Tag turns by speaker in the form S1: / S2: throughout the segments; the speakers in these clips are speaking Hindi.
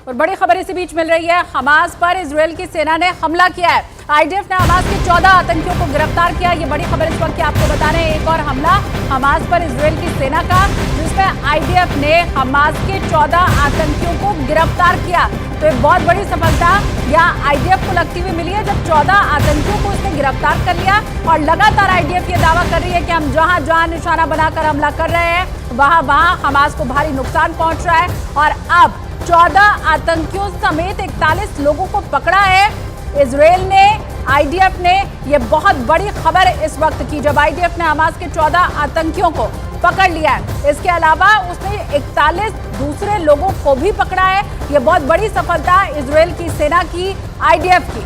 S1: और बड़ी खबर इसी बीच मिल रही है। हमास पर इजरायल की सेना ने हमला किया है। आईडीएफ ने हमास के 14 आतंकियों को गिरफ्तार किया। ये बड़ी खबर इस वक्त की आपको बता रहे हैं। एक और हमला हमास पर इजरायल की सेना का, जिसमें आईडीएफ ने हमास के 14 आतंकियों को गिरफ्तार किया। तो एक बहुत बड़ी सफलता यहाँ आईडीएफ को लगती हुई मिली है, जब 14 आतंकियों को उसने गिरफ्तार कर लिया। और लगातार आईडीएफ ये दावा कर रही है कि हम जहां जहां निशाना बनाकर हमला कर रहे हैं, वहां वहां हमास को भारी नुकसान पहुंच रहा है। और अब 14 आतंकियों समेत 41 लोगों को पकड़ा है इजरायल ने, आईडीएफ ने। यह बहुत बड़ी खबर इस वक्त की, जब आईडीएफ ने हमास के 14 आतंकियों को पकड़ लिया है। इसके अलावा उसने 41 दूसरे लोगों को भी पकड़ा है। यह बहुत बड़ी सफलता इजरायल की सेना की, आईडीएफ की।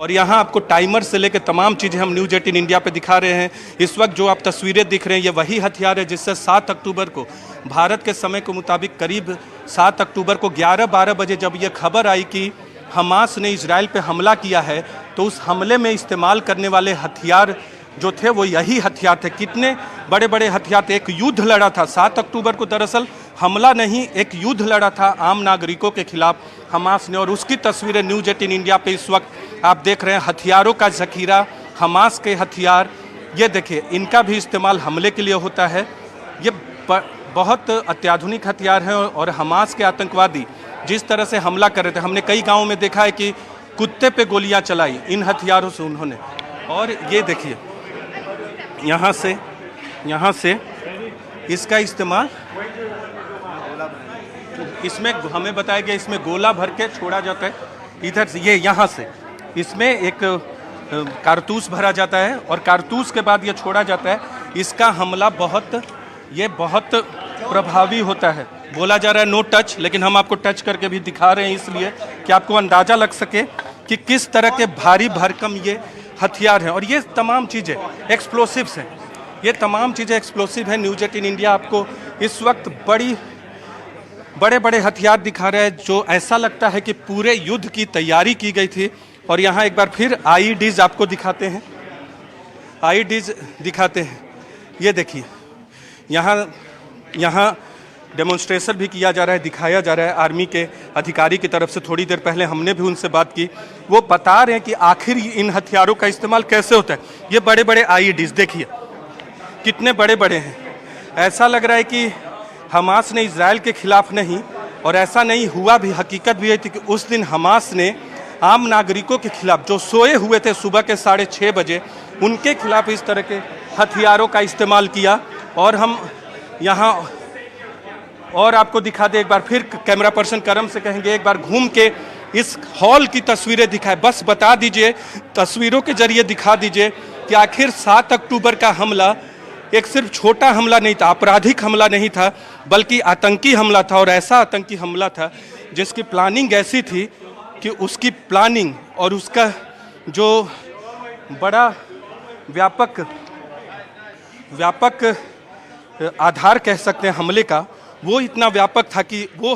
S2: और यहाँ आपको टाइमर से लेकर तमाम चीज़ें हम न्यूज़ 18 इंडिया पे दिखा रहे हैं। इस वक्त जो आप तस्वीरें दिख रहे हैं, ये वही हथियार है जिससे 7 अक्टूबर को, भारत के समय के मुताबिक करीब 7 अक्टूबर को 11-12 बजे जब ये खबर आई कि हमास ने इजराइल पे हमला किया है, तो उस हमले में इस्तेमाल करने वाले हथियार जो थे वो यही हथियार थे। कितने बड़े बड़े हथियार थे। एक युद्ध लड़ा था 7 अक्टूबर को, दरअसल हमला नहीं, एक युद्ध लड़ा था आम नागरिकों के खिलाफ हमास ने। और उसकी तस्वीरें न्यूज़ 18 इंडिया पे इस वक्त आप देख रहे हैं। हथियारों का ज़ख़ीरा, हमास के हथियार, ये देखिए, इनका भी इस्तेमाल हमले के लिए होता है। ये बहुत अत्याधुनिक हथियार हैं। और हमास के आतंकवादी जिस तरह से हमला कर रहे थे, हमने कई गाँवों में देखा है कि कुत्ते पे गोलियाँ चलाई इन हथियारों से उन्होंने। और ये देखिए, यहाँ से इसका इस्तेमाल, इसमें हमें बताया गया इसमें गोला भर के छोड़ा जाता है। इधर से ये यहाँ से इसमें एक कारतूस भरा जाता है और कारतूस के बाद ये छोड़ा जाता है। इसका हमला बहुत प्रभावी होता है। बोला जा रहा है नो टच, लेकिन हम आपको टच करके भी दिखा रहे हैं, इसलिए कि आपको अंदाज़ा लग सके कि किस तरह के भारी भरकम ये हथियार हैं। और ये तमाम चीज़ें एक्सप्लोसिव्स हैं। ये तमाम चीज़ें एक्सप्लोसिव हैं। न्यूज़ 18 इंडिया आपको इस वक्त बड़े बड़े हथियार दिखा रहा है, जो ऐसा लगता है कि पूरे युद्ध की तैयारी की गई थी। और यहाँ एक बार फिर आईईडीज आपको दिखाते हैं, आईईडीज दिखाते हैं। ये देखिए, यहाँ डेमोन्स्ट्रेशन भी किया जा रहा है, दिखाया जा रहा है आर्मी के अधिकारी की तरफ से। थोड़ी देर पहले हमने भी उनसे बात की, वो बता रहे हैं कि आखिर इन हथियारों का इस्तेमाल कैसे होता है। ये बड़े बड़े आईईडीज देखिए कितने बड़े बड़े हैं। ऐसा लग रहा है कि हमास ने इजराइल के खिलाफ नहीं, और ऐसा नहीं हुआ भी, हकीकत भी है कि उस दिन हमास ने आम नागरिकों के खिलाफ, जो सोए हुए थे सुबह के 6:30 बजे, उनके खिलाफ इस तरह के हथियारों का इस्तेमाल किया। और हम यहाँ और आपको दिखा दे, एक बार फिर कैमरा पर्सन करम से कहेंगे एक बार घूम के इस हॉल की तस्वीरें दिखाएं। बस बता दीजिए, तस्वीरों के जरिए दिखा दीजिए कि आखिर 7 अक्टूबर का हमला एक सिर्फ छोटा हमला नहीं था, आपराधिक हमला नहीं था, बल्कि आतंकी हमला था। और ऐसा आतंकी हमला था जिसकी प्लानिंग ऐसी थी कि उसकी प्लानिंग और उसका जो बड़ा व्यापक आधार कह सकते हैं हमले का, वो इतना व्यापक था कि वो